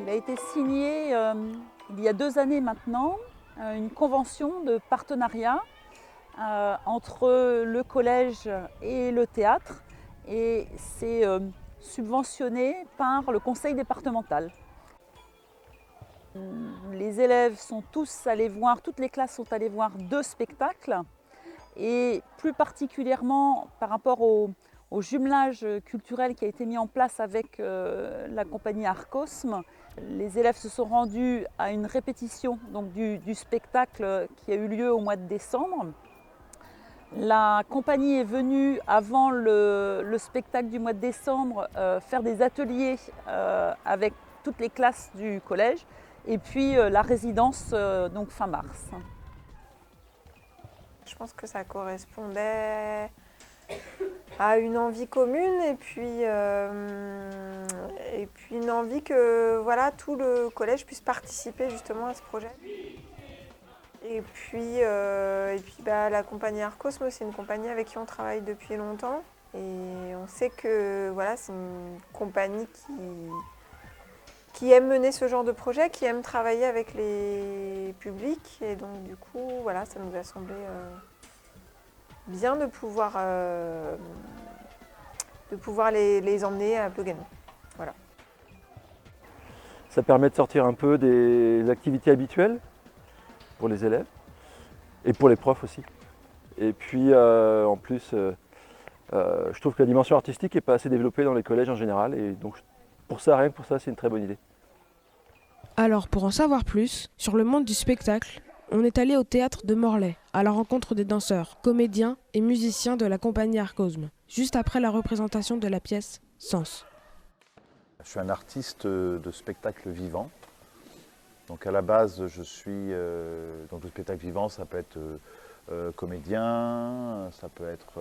Il a été signé il y a 2 années maintenant, une convention de partenariat entre le collège et le théâtre, et c'est subventionné par le conseil départemental. Les élèves sont tous allés voir, toutes les classes sont allées voir 2 spectacles, et plus particulièrement par rapport au jumelage culturel qui a été mis en place avec la compagnie Arcosme. Les élèves se sont rendus à une répétition donc, du spectacle qui a eu lieu au mois de décembre. La compagnie est venue avant le spectacle du mois de décembre faire des ateliers avec toutes les classes du collège, et puis la résidence donc fin mars. Je pense que ça correspondait à une envie commune et puis une envie que voilà, tout le collège puisse participer justement à ce projet. Et puis la compagnie Arcosme, c'est une compagnie avec qui on travaille depuis longtemps. Et on sait que voilà, c'est une compagnie qui aime mener ce genre de projet, qui aime travailler avec les publics. Et donc du coup, voilà, ça nous a semblé bien de pouvoir les emmener à Plougane. Voilà. Ça permet de sortir un peu des activités habituelles pour les élèves et pour les profs aussi. Et puis en plus, je trouve que la dimension artistique n'est pas assez développée dans les collèges en général, et donc pour ça, rien que pour ça, c'est une très bonne idée. Alors pour en savoir plus sur le monde du spectacle, on est allé au théâtre de Morlaix, à la rencontre des danseurs, comédiens et musiciens de la compagnie Arcosme, juste après la représentation de la pièce Sens. Je suis un artiste de spectacle vivant. Donc à la base, je suis donc le spectacle vivant, ça peut être comédien, ça peut être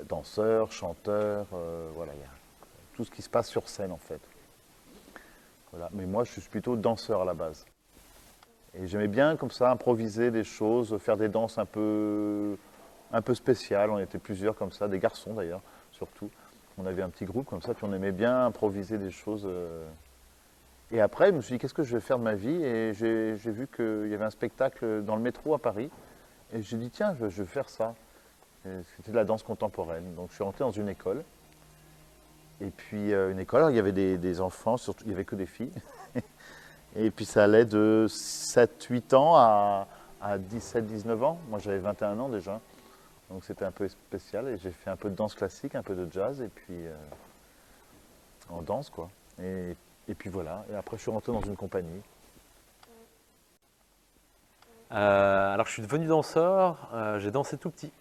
danseur, chanteur, voilà, il y a tout ce qui se passe sur scène en fait. Voilà. Mais moi, je suis plutôt danseur à la base. Et j'aimais bien comme ça improviser des choses, faire des danses un peu spéciales. On était plusieurs comme ça, des garçons d'ailleurs, surtout. On avait un petit groupe comme ça, puis on aimait bien improviser des choses. Et après, je me suis dit, qu'est-ce que je vais faire de ma vie? Et j'ai vu qu'il y avait un spectacle dans le métro à Paris. Et j'ai dit, tiens, je vais faire ça. C'était de la danse contemporaine. Donc je suis rentré dans une école. Et puis une école, alors, il y avait des enfants, surtout, il n'y avait que des filles. Et puis ça allait de 7-8 ans à 17-19 ans. Moi j'avais 21 ans déjà. Donc c'était un peu spécial. Et j'ai fait un peu de danse classique, un peu de jazz, et puis en danse quoi. Et puis voilà. Et après je suis rentré dans une compagnie. Alors je suis devenu danseur, j'ai dansé tout petit.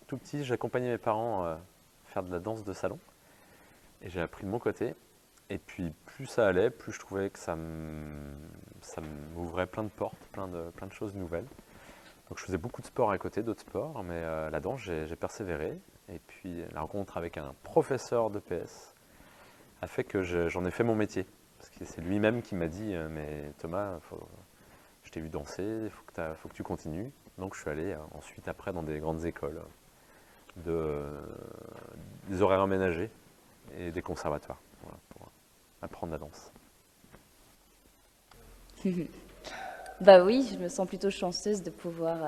Tout petit, j'accompagnais mes parents faire de la danse de salon. Et j'ai appris de mon côté. Et puis plus ça allait, plus je trouvais que ça m'ouvrait plein de portes, plein de choses nouvelles. Donc je faisais beaucoup de sport à côté, d'autres sports, mais la danse, j'ai persévéré. Et puis la rencontre avec un professeur de PS a fait que j'en ai fait mon métier. Parce que c'est lui-même qui m'a dit « Mais Thomas, je t'ai vu danser, il faut que tu continues. » Donc je suis allé ensuite après dans des grandes écoles, des horaires aménagés et des conservatoires, voilà, pour apprendre la danse. Bah oui, je me sens plutôt chanceuse de pouvoir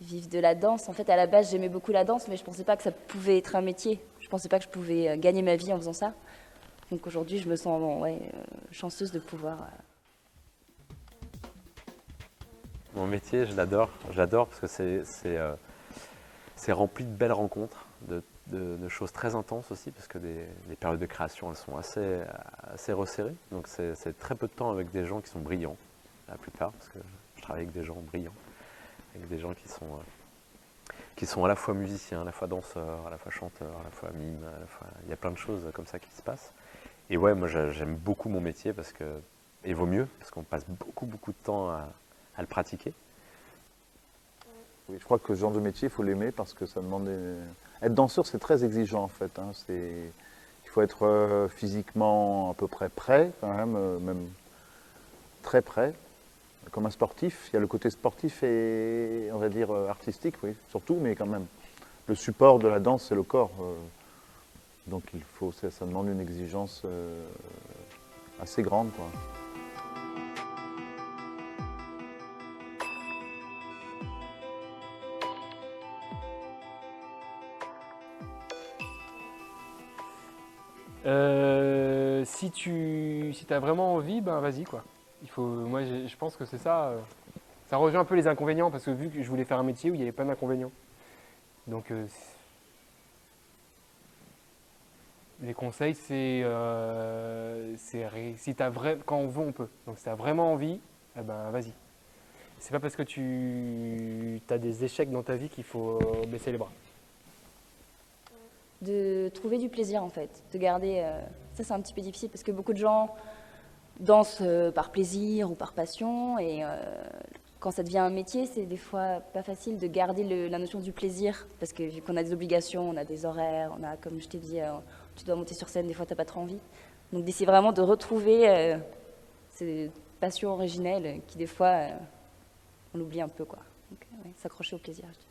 vivre de la danse. En fait, à la base, j'aimais beaucoup la danse, mais je ne pensais pas que ça pouvait être un métier. Je ne pensais pas que je pouvais gagner ma vie en faisant ça. Donc aujourd'hui, je me sens chanceuse de pouvoir... Mon métier, je l'adore parce que c'est rempli de belles rencontres, de choses très intenses aussi, parce que les périodes de création, elles sont assez resserrées. Donc c'est très peu de temps avec des gens qui sont brillants, la plupart, parce que je travaille avec des gens brillants, avec des gens qui sont à la fois musiciens, à la fois danseurs, à la fois chanteurs, à la fois mimes, il y a plein de choses comme ça qui se passent. Et ouais, moi j'aime beaucoup mon métier, et vaut mieux, parce qu'on passe beaucoup de temps à le pratiquer. Oui, je crois que ce genre de métier, il faut l'aimer parce que ça demande... Être danseur, c'est très exigeant en fait. Hein. Il faut être physiquement à peu près prêt, quand même très prêt. Comme un sportif, il y a le côté sportif et, on va dire, artistique, oui, surtout, mais quand même. Le support de la danse, c'est le corps. Donc ça demande une exigence assez grande, quoi. Si tu as vraiment envie, ben vas-y quoi. Moi je pense que c'est ça. Ça rejoint un peu les inconvénients parce que vu que je voulais faire un métier où il n'y avait pas d'inconvénients. Donc les conseils c'est si quand on veut on peut. Donc si tu as vraiment envie, eh ben vas-y. C'est pas parce que tu as des échecs dans ta vie qu'il faut baisser les bras. De trouver du plaisir en fait, de garder, ça c'est un petit peu difficile parce que beaucoup de gens dansent par plaisir ou par passion et quand ça devient un métier c'est des fois pas facile de garder la notion du plaisir parce que vu qu'on a des obligations, on a des horaires, on a comme je t'ai dit, tu dois monter sur scène, des fois t'as pas trop envie. Donc d'essayer vraiment de retrouver ces passions originelles qui des fois on l'oublie un peu quoi. Donc ouais, s'accrocher au plaisir je dirais.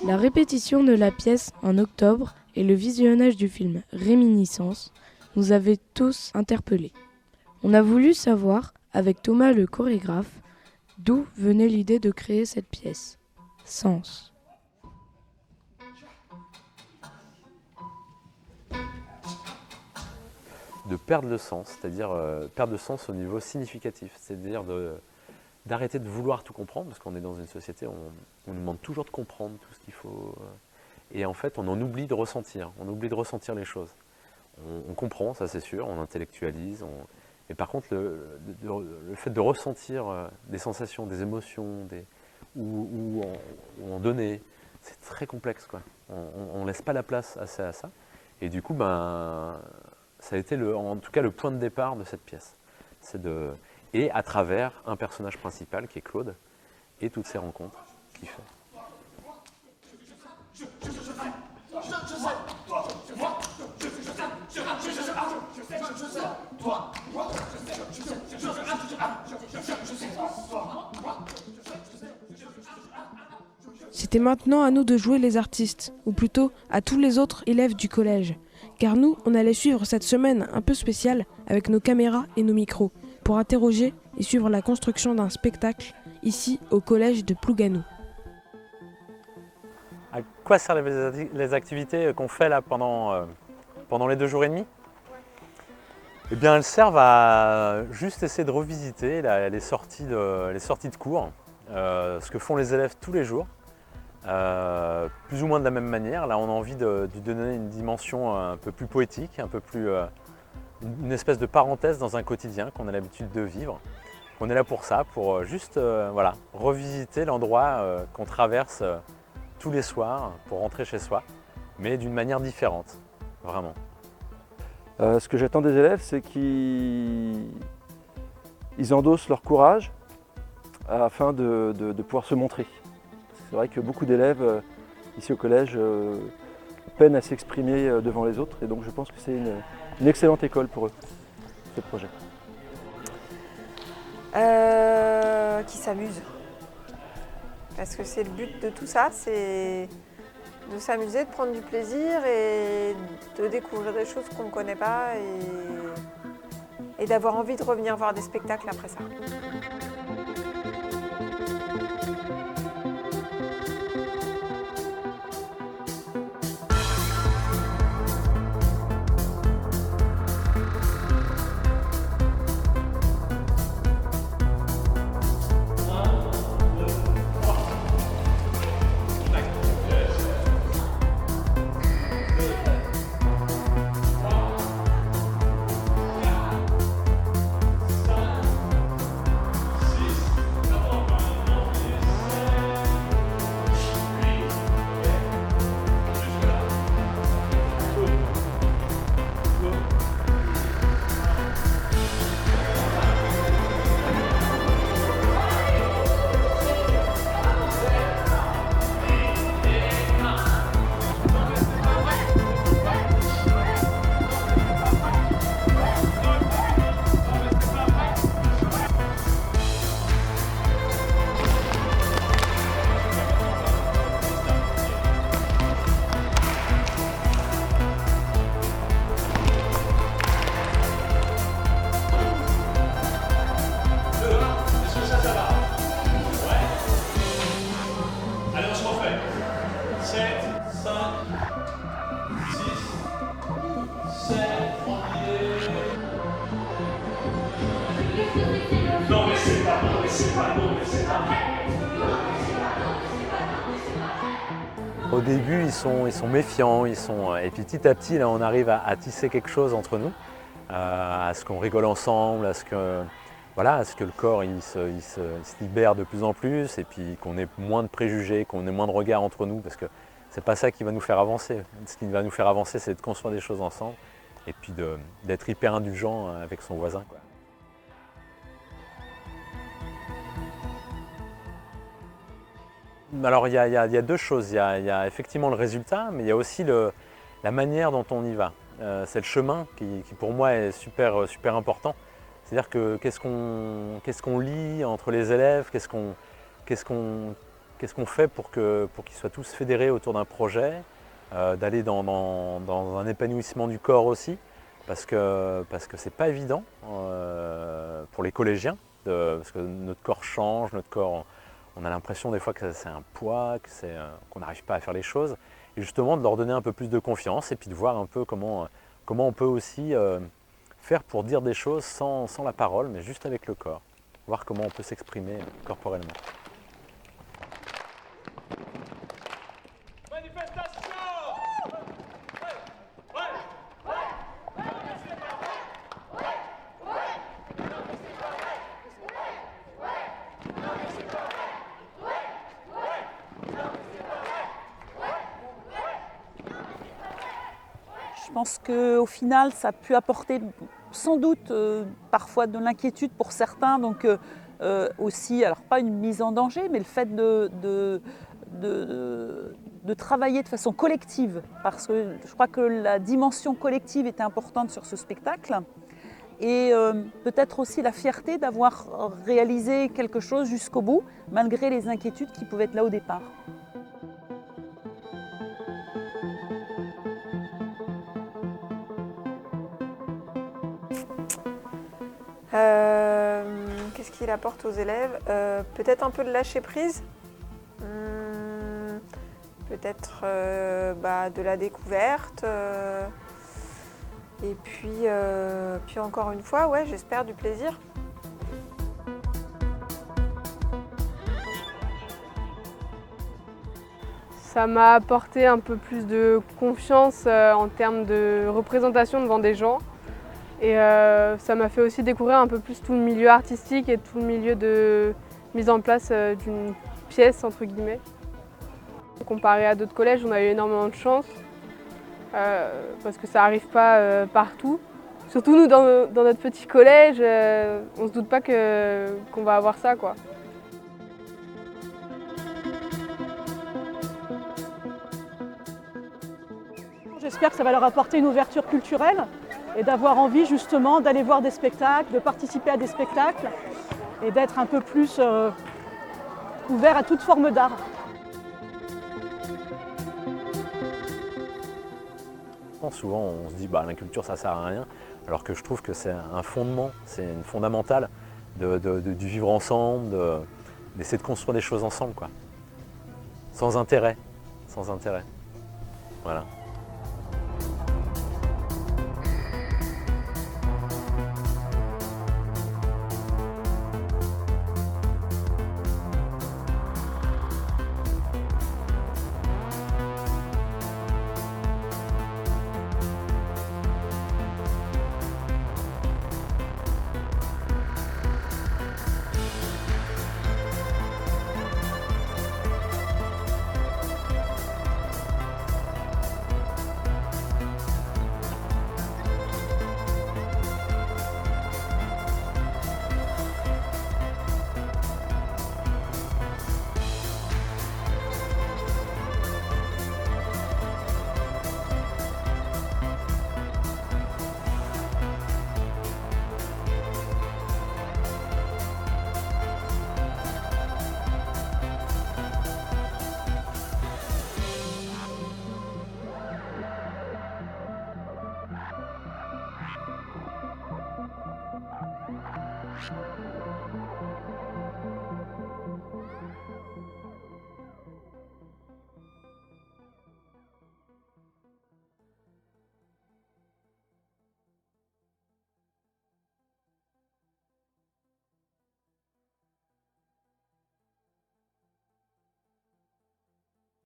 La répétition de la pièce en octobre et le visionnage du film Réminiscence nous avaient tous interpellés. On a voulu savoir, avec Thomas le chorégraphe, d'où venait l'idée de créer cette pièce. Sens. De perdre le sens, c'est-à-dire perdre le sens au niveau significatif, c'est-à-dire d'arrêter de vouloir tout comprendre, parce qu'on est dans une société où on nous demande toujours de comprendre tout ce qu'il faut, et en fait on en oublie de ressentir, les choses. On comprend, ça c'est sûr, on intellectualise, mais par contre le fait de ressentir des sensations, des émotions, ou en donner, c'est très complexe, quoi. On ne laisse pas la place à ça, et du coup ça a été en tout cas le point de départ de cette pièce. Et à travers un personnage principal qui est Claude et toutes ces rencontres qu'il fait. C'était maintenant à nous de jouer les artistes, ou plutôt à tous les autres élèves du collège. Car nous, on allait suivre cette semaine un peu spéciale avec nos caméras et nos micros, pour interroger et suivre la construction d'un spectacle ici au collège de Plougasnou. À quoi servent les activités qu'on fait là pendant les 2 jours et demi ? Eh bien, elles servent à juste essayer de revisiter les sorties de cours, ce que font les élèves tous les jours, plus ou moins de la même manière. Là, on a envie de donner une dimension un peu plus poétique, un peu plus une espèce de parenthèse dans un quotidien qu'on a l'habitude de vivre. On est là pour ça, pour juste revisiter l'endroit qu'on traverse tous les soirs pour rentrer chez soi, mais d'une manière différente, vraiment. Ce que j'attends des élèves, c'est qu'ils endossent leur courage afin de pouvoir se montrer. C'est vrai que beaucoup d'élèves ici au collège peinent à s'exprimer devant les autres, et donc je pense que c'est une excellente école pour eux, ce projet. Qui s'amusent. Parce que c'est le but de tout ça, c'est de s'amuser, de prendre du plaisir et de découvrir des choses qu'on ne connaît pas et d'avoir envie de revenir voir des spectacles après ça. Au début, ils sont méfiants, et puis petit à petit, là, on arrive à tisser quelque chose entre nous, à ce qu'on rigole ensemble, à ce que le corps il se libère de plus en plus, et puis qu'on ait moins de préjugés, qu'on ait moins de regards entre nous, parce que c'est pas ça qui va nous faire avancer. Ce qui va nous faire avancer, c'est de construire des choses ensemble, et puis d'être hyper indulgent avec son voisin, quoi. Alors il y a deux choses, il y a effectivement le résultat, mais il y a aussi la manière dont on y va. C'est le chemin qui pour moi est super, super important. C'est-à-dire que qu'est-ce qu'on lit entre les élèves, qu'est-ce qu'on fait pour qu'ils soient tous fédérés autour d'un projet, d'aller dans un épanouissement du corps aussi, parce que c'est pas évident pour les collégiens, parce que notre corps change, notre corps, on a l'impression des fois que c'est un poids, qu'on n'arrive pas à faire les choses, et justement de leur donner un peu plus de confiance et puis de voir un peu comment on peut aussi faire pour dire des choses sans la parole, mais juste avec le corps, voir comment on peut s'exprimer corporellement. Je pense qu'au final, ça a pu apporter sans doute parfois de l'inquiétude pour certains, donc aussi, alors pas une mise en danger, mais le fait de travailler de façon collective, parce que je crois que la dimension collective était importante sur ce spectacle, et peut-être aussi la fierté d'avoir réalisé quelque chose jusqu'au bout, malgré les inquiétudes qui pouvaient être là au départ. Qu'est-ce qu'il apporte aux élèves? Peut-être un peu de lâcher prise, peut-être de la découverte, et puis encore une fois, ouais, j'espère du plaisir. Ça m'a apporté un peu plus de confiance en termes de représentation devant des gens. Et ça m'a fait aussi découvrir un peu plus tout le milieu artistique et tout le milieu de mise en place d'une pièce, entre guillemets. Comparé à d'autres collèges, on a eu énormément de chance parce que ça n'arrive pas partout. Surtout nous, dans notre petit collège, on ne se doute pas qu'on va avoir ça, quoi. J'espère que ça va leur apporter une ouverture culturelle et d'avoir envie justement d'aller voir des spectacles, de participer à des spectacles et d'être un peu plus ouvert à toute forme d'art. Souvent on se dit la culture ça sert à rien, alors que je trouve que c'est un fondement, c'est une fondamentale du vivre ensemble, d'essayer de construire des choses ensemble, quoi. Sans intérêt. Voilà.